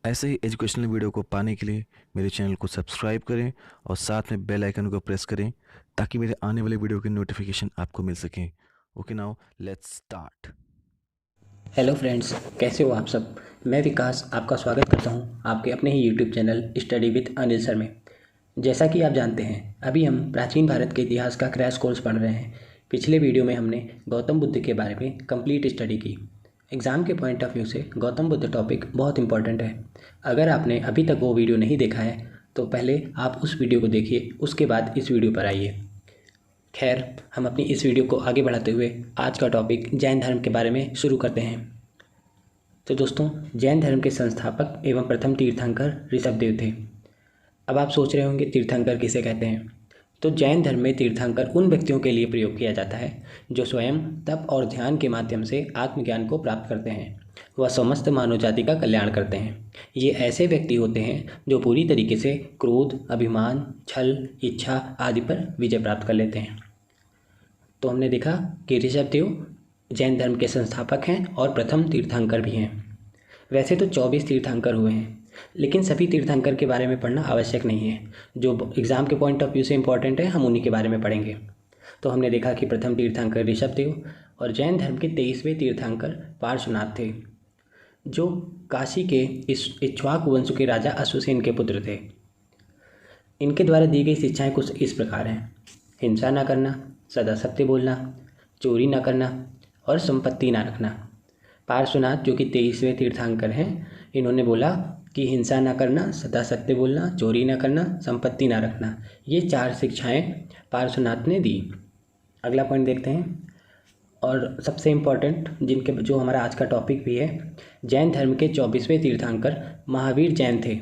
ऐसे ही educational video को पाने के लिए मेरे चैनल को सब्सक्राइब करें और साथ में बेल आइकन को प्रेस करें ताकि मेरे आने वाले वीडियो की नोटिफिकेशन आपको मिल सके। Okay, now let's start. Hello friends, कैसे हो आप सब। मैं विकास आपका स्वागत करता हूं आपके अपने ही YouTube channel study with Anil sir में। जैसा कि आप जानते हैं, अभी हम प्राचीन भारत के इतिहास का क्रैश कोर्स पढ़ रहे हैं। पिछले वीडियो में हमने गौतम बुद्ध के बारे में कंप्लीट स्टडी की। एग्ज़ाम के पॉइंट ऑफ व्यू से गौतम बुद्ध टॉपिक बहुत इंपॉर्टेंट है। अगर आपने अभी तक वो वीडियो नहीं देखा है तो पहले आप उस वीडियो को देखिए, उसके बाद इस वीडियो पर आइए। खैर, हम अपनी इस वीडियो को आगे बढ़ाते हुए आज का टॉपिक जैन धर्म के बारे में शुरू करते हैं। तो दोस्तों, जैन धर्म के संस्थापक एवं प्रथम तीर्थंकर ऋषभदेव थे। अब आप सोच रहे होंगे तीर्थंकर किसे कहते हैं। तो जैन धर्म में तीर्थंकर उन व्यक्तियों के लिए प्रयोग किया जाता है जो स्वयं तप और ध्यान के माध्यम से आत्मज्ञान को प्राप्त करते हैं। वह समस्त मानव जाति का कल्याण करते हैं। ये ऐसे व्यक्ति होते हैं जो पूरी तरीके से क्रोध, अभिमान, छल, इच्छा आदि पर विजय प्राप्त कर लेते हैं। तो हमने देखा कि ऋषभदेव जैन धर्म के संस्थापक हैं और प्रथम तीर्थंकर भी हैं। वैसे तो 24 तीर्थंकर हुए हैं, लेकिन सभी तीर्थंकर के बारे में पढ़ना आवश्यक नहीं है। जो एग्ज़ाम के पॉइंट ऑफ व्यू से इम्पॉर्टेंट है, हम उन्हीं के बारे में पढ़ेंगे। तो हमने देखा कि प्रथम तीर्थंकर ऋषभदेव और जैन धर्म के 23वें तीर्थंकर पार्श्वनाथ थे, जो काशी के इक्ष्वाकु वंश के राजा अश्वसेन के पुत्र थे। इनके द्वारा दी गई शिक्षाएं कुछ इस प्रकार हैं: हिंसा न करना, सदा सत्य बोलना, चोरी न करना और संपत्ति ना रखना। पार्श्वनाथ जो कि 23वें तीर्थंकर हैं, इन्होंने बोला कि हिंसा ना करना, सदा सत्य बोलना, चोरी ना करना, संपत्ति ना रखना। ये 4 शिक्षाएं पार्श्वनाथ ने दी। अगला पॉइंट देखते हैं, और सबसे इम्पॉर्टेंट जिनके जो हमारा आज का टॉपिक भी है, जैन धर्म के 24वें तीर्थंकर महावीर जैन थे।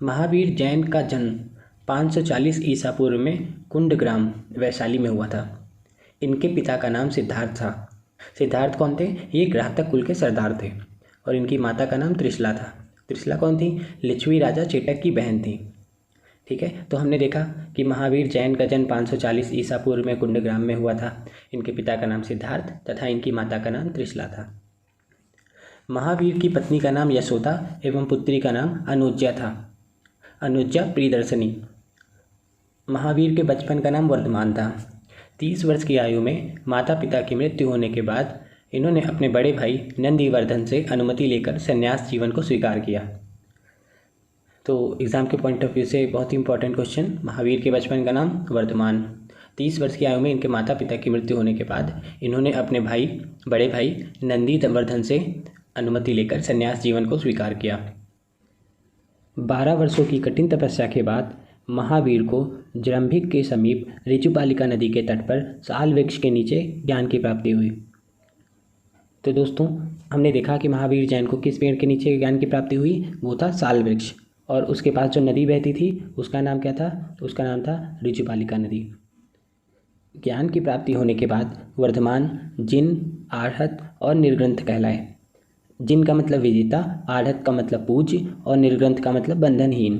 महावीर जैन का जन्म 540 ईसा पूर्व में कुंडग्राम वैशाली में हुआ था। इनके पिता का नाम सिद्धार्थ था। सिद्धार्थ कौन थे? ये घातक कुल के सरदार थे। और इनकी माता का नाम त्रिशला था। त्रिशला कौन थी? लिच्छवी राजा चेटक की बहन थी। ठीक है, तो हमने देखा कि महावीर जैन का जन्म 540 ईसा पूर्व में कुंडग्राम में हुआ था। इनके पिता का नाम सिद्धार्थ तथा इनकी माता का नाम त्रिशला था। महावीर की पत्नी का नाम यशोदा एवं पुत्री का नाम अनुज्जा था। अनुज्जा प्रियदर्शनी। महावीर के बचपन का नाम वर्धमान था। 30 वर्ष की आयु में माता पिता की मृत्यु होने के बाद इन्होंने अपने बड़े भाई नंदीवर्धन से अनुमति लेकर संन्यास जीवन को स्वीकार किया। तो एग्ज़ाम के पॉइंट ऑफ व्यू से बहुत ही इंपॉर्टेंट क्वेश्चन। महावीर के बचपन का नाम वर्धमान। 30 वर्ष की आयु में इनके माता पिता की मृत्यु होने के बाद इन्होंने अपने बड़े भाई नंदीवर्धन से अनुमति लेकर संन्यास जीवन को स्वीकार किया। 12 वर्षों की कठिन तपस्या के बाद महावीर को जृंभिक के समीप ऋजुपालिका नदी के तट पर साल वृक्ष के नीचे ज्ञान की प्राप्ति हुई। तो दोस्तों, हमने देखा कि महावीर जैन को किस पेड़ के नीचे ज्ञान की प्राप्ति हुई? वो था साल वृक्ष। और उसके पास जो नदी बहती थी उसका नाम क्या था? उसका नाम था ऋजुपालिका नदी। ज्ञान की प्राप्ति होने के बाद वर्धमान जिन, आढ़त और निर्ग्रंथ कहलाए। जिन का मतलब विजेता, आढ़त का मतलब पूज्य और निर्ग्रंथ का मतलब बंधनहीन।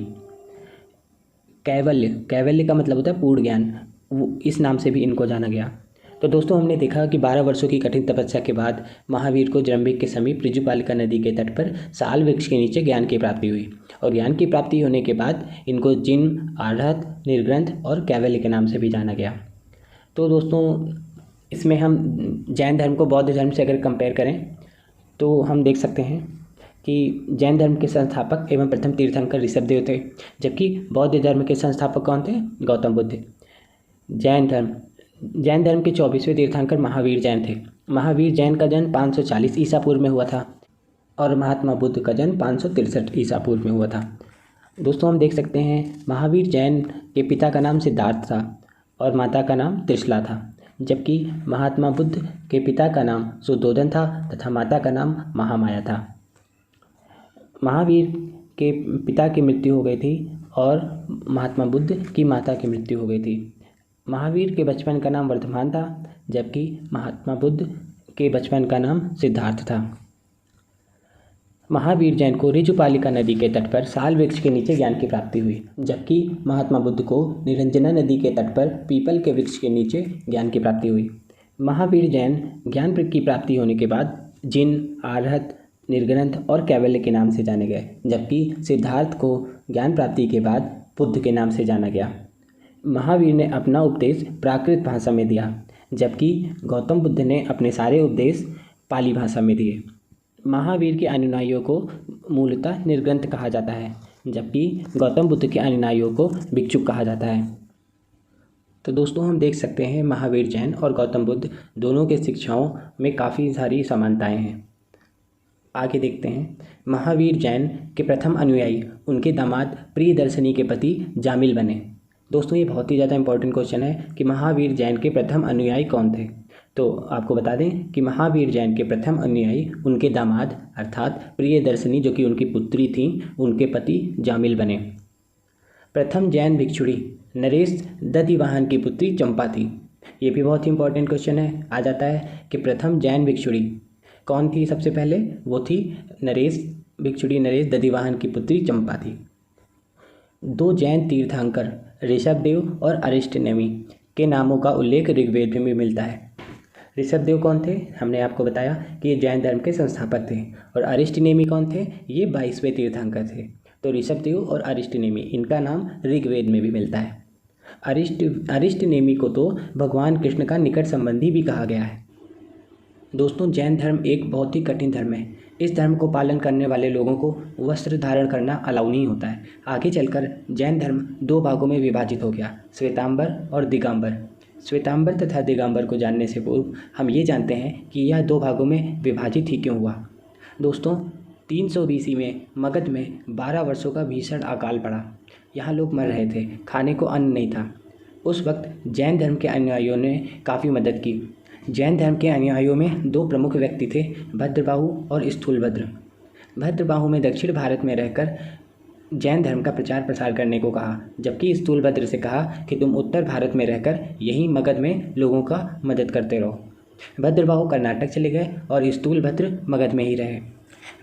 कैवल्य का मतलब होता है पूर्ण ज्ञान। वो इस नाम से भी इनको जाना गया। तो दोस्तों, हमने देखा कि 12 वर्षों की कठिन तपस्या के बाद महावीर को जृंभिक के समीप ऋजुपालिका नदी के तट पर साल वृक्ष के नीचे ज्ञान की प्राप्ति हुई। और ज्ञान की प्राप्ति होने के बाद इनको जिन, आढ़त, निर्ग्रंथ और कैवल्य के नाम से भी जाना गया। तो दोस्तों, इसमें हम जैन धर्म को बौद्ध धर्म से अगर कंपेयर करें तो हम देख सकते हैं कि जैन धर्म के संस्थापक एवं प्रथम तीर्थंकर ऋषभदेव थे, जबकि बौद्ध धर्म के संस्थापक कौन थे? गौतम बुद्ध। जैन धर्म के 24वें तीर्थंकर महावीर जैन थे। महावीर जैन का जन्म 540 ईसा पूर्व में हुआ था और महात्मा बुद्ध का जन्म 563 ईसा पूर्व में हुआ था। दोस्तों, हम देख सकते हैं महावीर जैन के पिता का नाम सिद्धार्थ था और माता का नाम त्रिशला था, जबकि महात्मा बुद्ध के पिता का नाम सुद्धोधन था तथा माता का नाम महामाया था। महावीर के पिता की मृत्यु हो गई थी और महात्मा बुद्ध की माता की मृत्यु हो गई थी। महावीर के बचपन का नाम वर्धमान था, जबकि महात्मा बुद्ध के बचपन का नाम सिद्धार्थ था। महावीर जैन को ऋजुपालिका नदी के तट पर साल वृक्ष के नीचे ज्ञान की प्राप्ति हुई, जबकि महात्मा बुद्ध को निरंजना नदी के तट पर पीपल के वृक्ष के नीचे ज्ञान की प्राप्ति हुई। महावीर जैन ज्ञान की प्राप्ति होने के बाद जिन, आढ़त, निर्ग्रंथ और कैवल्य के नाम से जाने गए, जबकि सिद्धार्थ को ज्ञान प्राप्ति के बाद बुद्ध के नाम से जाना गया। महावीर ने अपना उपदेश प्राकृत भाषा में दिया, जबकि गौतम बुद्ध ने अपने सारे उपदेश पाली भाषा में दिए। महावीर के अनुयायियों को मूलतः निर्ग्रंथ कहा जाता है, जबकि गौतम बुद्ध के अनुयायियों को भिक्षुक कहा जाता है। तो दोस्तों, हम देख सकते हैं महावीर जैन और गौतम बुद्ध दोनों के शिक्षाओं में काफ़ी सारी समानताएं हैं। आगे देखते हैं। महावीर जैन के प्रथम अनुयायी उनके दामाद प्रियदर्शनी के पति जामिल बने। दोस्तों, ये बहुत ही ज़्यादा इंपॉर्टेंट क्वेश्चन है कि महावीर जैन के प्रथम अनुयायी कौन थे। तो आपको बता दें कि महावीर जैन के प्रथम अनुयायी उनके दामाद अर्थात प्रियदर्शनी, जो कि उनकी पुत्री थी, उनके पति जामिल बने। प्रथम जैन भिक्षुणी नरेश दधिवाहन की पुत्री चंपा थी। ये भी बहुत ही इंपॉर्टेंट क्वेश्चन है। आ जाता है कि प्रथम जैन भिक्षुणी कौन थी। सबसे पहले वो थी नरेश दधिवाहन की पुत्री चंपा थी। दो जैन तीर्थंकर ऋषभदेव और अरिष्टनेमि के नामों का उल्लेख ऋग्वेद में भी मिलता है। ऋषभदेव कौन थे? हमने आपको बताया कि ये जैन धर्म के संस्थापक थे। और अरिष्टनेमि कौन थे? ये 22वें तीर्थंकर थे। तो ऋषभदेव और अरिष्टनेमि, इनका नाम ऋग्वेद में भी मिलता है। अरिष्टनेमि को तो भगवान कृष्ण का निकट संबंधी भी कहा गया है। दोस्तों, जैन धर्म एक बहुत ही कठिन धर्म है। इस धर्म को पालन करने वाले लोगों को वस्त्र धारण करना अलाउ नहीं होता है। आगे चलकर जैन धर्म दो भागों में विभाजित हो गया, श्वेतांबर और दिगंबर। श्वेतांबर तथा दिगंबर को जानने से पूर्व हम ये जानते हैं कि यह दो भागों में विभाजित ही क्यों हुआ। दोस्तों, 300 BC में मगध में 12 वर्षों का भीषण अकाल पड़ा। यहाँ लोग मर रहे थे, खाने को अन्न नहीं था। उस वक्त जैन धर्म के अनुयायियों ने काफ़ी मदद की। जैन धर्म के अनुयायियों में दो प्रमुख व्यक्ति थे, भद्रबाहु और स्थूलभद्र। भद्रबाहु में दक्षिण भारत में रहकर जैन धर्म का प्रचार प्रसार करने को कहा, जबकि स्थूलभद्र से कहा कि तुम उत्तर भारत में रहकर यहीं मगध में लोगों का मदद करते रहो। भद्रबाहु कर्नाटक चले गए और स्थूलभद्र मगध में ही रहे।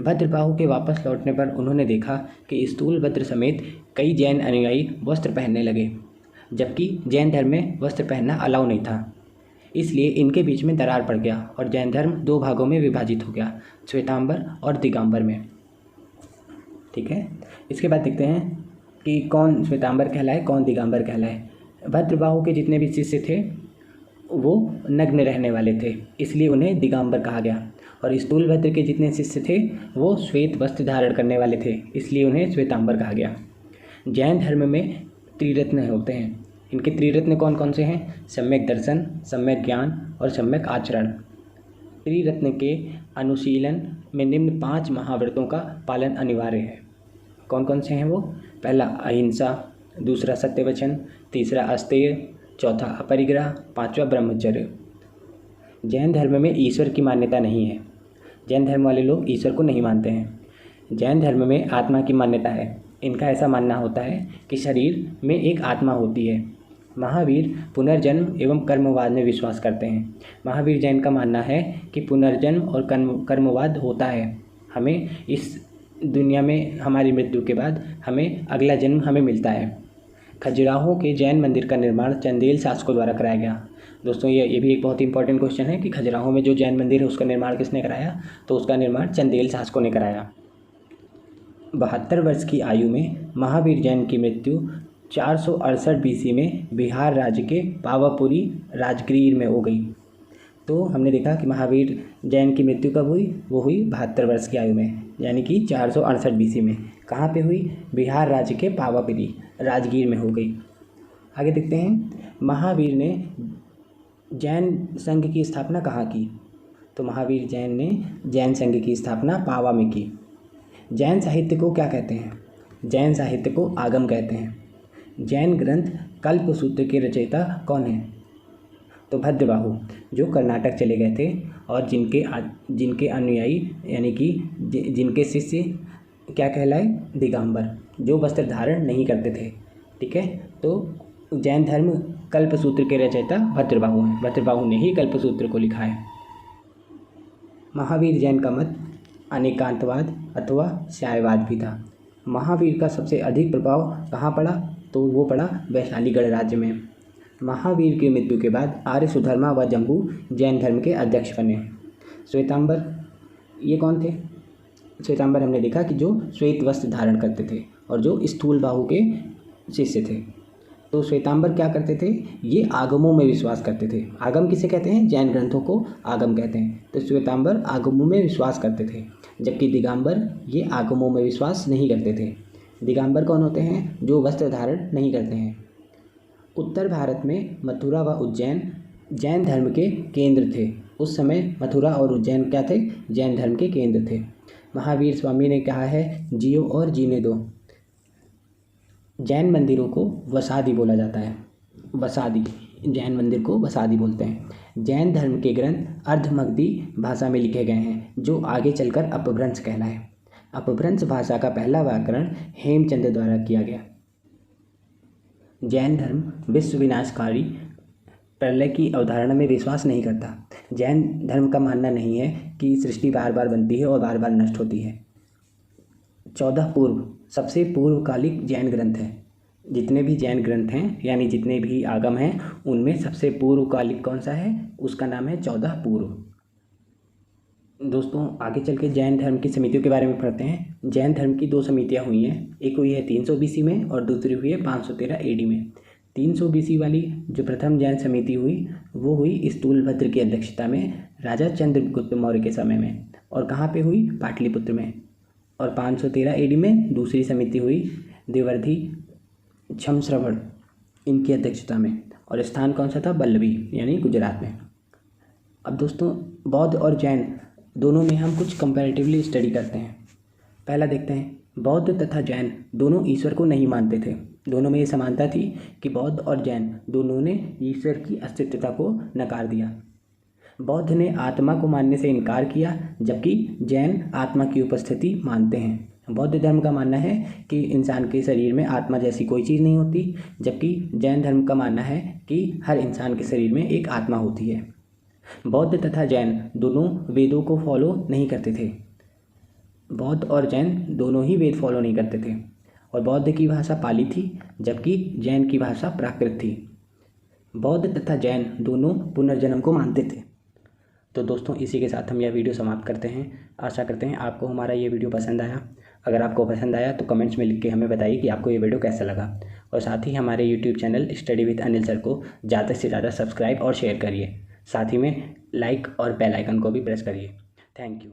भद्रबाहु के वापस लौटने पर उन्होंने देखा कि स्थूलभद्र समेत कई जैन अनुयायी वस्त्र पहनने लगे, जबकि जैन धर्म में वस्त्र पहनना अलाउ नहीं था। इसलिए इनके बीच में दरार पड़ गया और जैन धर्म दो भागों में विभाजित हो गया, श्वेतांबर और दिगंबर में। ठीक है, इसके बाद देखते हैं कि कौन श्वेतांबर कहलाए, कौन दिगंबर कहलाए। भद्रबाहु के जितने भी शिष्य थे वो नग्न रहने वाले थे, इसलिए उन्हें दिगंबर कहा गया। और स्थूलभद्र के जितने शिष्य थे वो श्वेत वस्त्र धारण करने वाले थे, इसलिए उन्हें श्वेतांबर कहा गया। जैन धर्म में त्रिरत्न होते हैं। इनके त्रिरत्न कौन कौन से हैं? सम्यक दर्शन, सम्यक ज्ञान और सम्यक आचरण। त्रिरत्न के अनुशीलन में निम्न 5 महाव्रतों का पालन अनिवार्य है। कौन कौन से हैं वो? पहला अहिंसा, दूसरा सत्यवचन, तीसरा अस्तेय, चौथा अपरिग्रह, पांचवा ब्रह्मचर्य। जैन धर्म में ईश्वर की मान्यता नहीं है। जैन धर्म वाले लोग ईश्वर को नहीं मानते हैं। जैन धर्म में आत्मा की मान्यता है। इनका ऐसा मानना होता है कि शरीर में एक आत्मा होती है। महावीर पुनर्जन्म एवं कर्मवाद में विश्वास करते हैं। महावीर जैन का मानना है कि पुनर्जन्म और कर्मवाद होता है। हमें इस दुनिया में हमारी मृत्यु के बाद हमें अगला जन्म हमें मिलता है। खजुराहो के जैन मंदिर का निर्माण चंदेल शासकों द्वारा कराया गया। दोस्तों, ये भी एक बहुत ही इंपॉर्टेंट क्वेश्चन है कि खजुराहो में जो जैन मंदिर है उसका निर्माण किसने कराया? तो उसका निर्माण चंदेल शासकों ने कराया। 72 वर्ष की आयु में महावीर जैन की मृत्यु 468 BC में बिहार राज्य के पावापुरी राजगीर में हो गई। तो हमने देखा कि महावीर जैन की मृत्यु कब हुई? वो हुई 72 वर्ष की आयु में, यानी कि 468 BC में। कहाँ पे हुई? बिहार राज्य के पावापुरी राजगीर में हो गई। आगे देखते हैं, महावीर ने जैन संघ की स्थापना कहाँ की? तो महावीर जैन ने जैन संघ की स्थापना पावा में की। जैन साहित्य को क्या कहते हैं? जैन साहित्य को आगम कहते हैं। जैन ग्रंथ कल्पसूत्र के रचयिता कौन है? तो भद्रबाहु, जो कर्नाटक चले गए थे और जिनके अनुयायी यानी कि जिनके शिष्य क्या कहलाए? दिगंबर, जो वस्त्र धारण नहीं करते थे। ठीक है, तो जैन धर्म कल्पसूत्र के रचयिता भद्रबाहु हैं। भद्रबाहु ने ही कल्पसूत्र को लिखा है। महावीर जैन का मत अनेकांतवाद अथवा साम्यवाद भी था। महावीर का सबसे अधिक प्रभाव कहाँ पड़ा? तो वो पड़ा वैशालीगढ़ राज्य में। महावीर की मृत्यु के बाद आर्य सुधर्मा व जम्बू जैन धर्म के अध्यक्ष बने। श्वेतांबर ये कौन थे? श्वेतांबर हमने देखा कि जो श्वेत वस्त्र धारण करते थे और जो स्थूल बाहु के शिष्य थे। तो श्वेतांबर क्या करते थे, ये आगमों में विश्वास करते थे। आगम किसे कहते हैं, जैन ग्रंथों को आगम कहते हैं। तो श्वेतांबर आगमों में विश्वास करते थे, जबकि दिगंबर ये आगमों में विश्वास नहीं करते थे। दिगंबर कौन होते हैं, जो वस्त्र धारण नहीं करते हैं। उत्तर भारत में मथुरा व उज्जैन जैन धर्म के केंद्र थे। उस समय मथुरा और उज्जैन क्या थे, जैन धर्म के केंद्र थे। महावीर स्वामी ने कहा है, जियो और जीने दो। जैन मंदिरों को वसादी बोला जाता है। वसादी, जैन मंदिर को वसादी बोलते हैं। जैन धर्म के ग्रंथ अर्धमगधी भाषा में लिखे गए हैं, जो आगे चलकर अपभ्रंश कहलाए। अपभ्रंश भाषा का पहला व्याकरण हेमचंद द्वारा किया गया। जैन धर्म विश्व विनाशकारी प्रलय की अवधारणा में विश्वास नहीं करता। जैन धर्म का मानना नहीं है कि सृष्टि बार बार बनती है और बार बार नष्ट होती है। 14 पूर्व सबसे पूर्वकालिक जैन ग्रंथ है। जितने भी जैन ग्रंथ हैं, यानी जितने भी आगम हैं, उनमें सबसे पूर्वकालिक कौन सा है, उसका नाम है 14 पूर्व। दोस्तों आगे चल के जैन धर्म की समितियों के बारे में पढ़ते हैं। जैन धर्म की 2 समितियां हुई हैं, एक हुई है 300 BC में और दूसरी हुई है 513 AD में। 300 BC वाली जो प्रथम जैन समिति हुई, वो हुई स्थूलभद्र की अध्यक्षता में राजा चंद्रगुप्त मौर्य के समय में। और कहाँ पे हुई, पाटलिपुत्र में। और 513 AD में दूसरी समिति हुई देवर्धि छमश्रवण इनकी अध्यक्षता में। और स्थान कौन सा था, बल्लभी, यानी गुजरात में। अब दोस्तों बौद्ध और जैन दोनों में हम कुछ कंपैरेटिवली स्टडी करते हैं। पहला देखते हैं, बौद्ध तथा जैन दोनों ईश्वर को नहीं मानते थे। दोनों में ये समानता थी कि बौद्ध और जैन दोनों ने ईश्वर की अस्तित्वता को नकार दिया। बौद्ध ने आत्मा को मानने से इनकार किया, जबकि जैन आत्मा की उपस्थिति मानते हैं। बौद्ध धर्म का मानना है कि इंसान के शरीर में आत्मा जैसी कोई चीज़ नहीं होती, जबकि जैन धर्म का मानना है कि हर इंसान के शरीर में एक आत्मा होती है। बौद्ध तथा जैन दोनों वेदों को फॉलो नहीं करते थे। बौद्ध और जैन दोनों ही वेद फॉलो नहीं करते थे। और बौद्ध की भाषा पाली थी, जबकि जैन की भाषा प्राकृत थी। बौद्ध तथा जैन दोनों पुनर्जन्म को मानते थे। तो दोस्तों इसी के साथ हम यह वीडियो समाप्त करते हैं। आशा करते हैं आपको हमारा ये वीडियो पसंद आया। अगर आपको पसंद आया तो कमेंट्स में लिख के हमें बताइए कि आपको ये वीडियो कैसा लगा। और साथ ही हमारे YouTube channel study with Anil sir को ज़्यादा से ज़्यादा सब्सक्राइब और शेयर करिए। साथ ही में लाइक और बेल आइकन को भी प्रेस करिए। Thank you.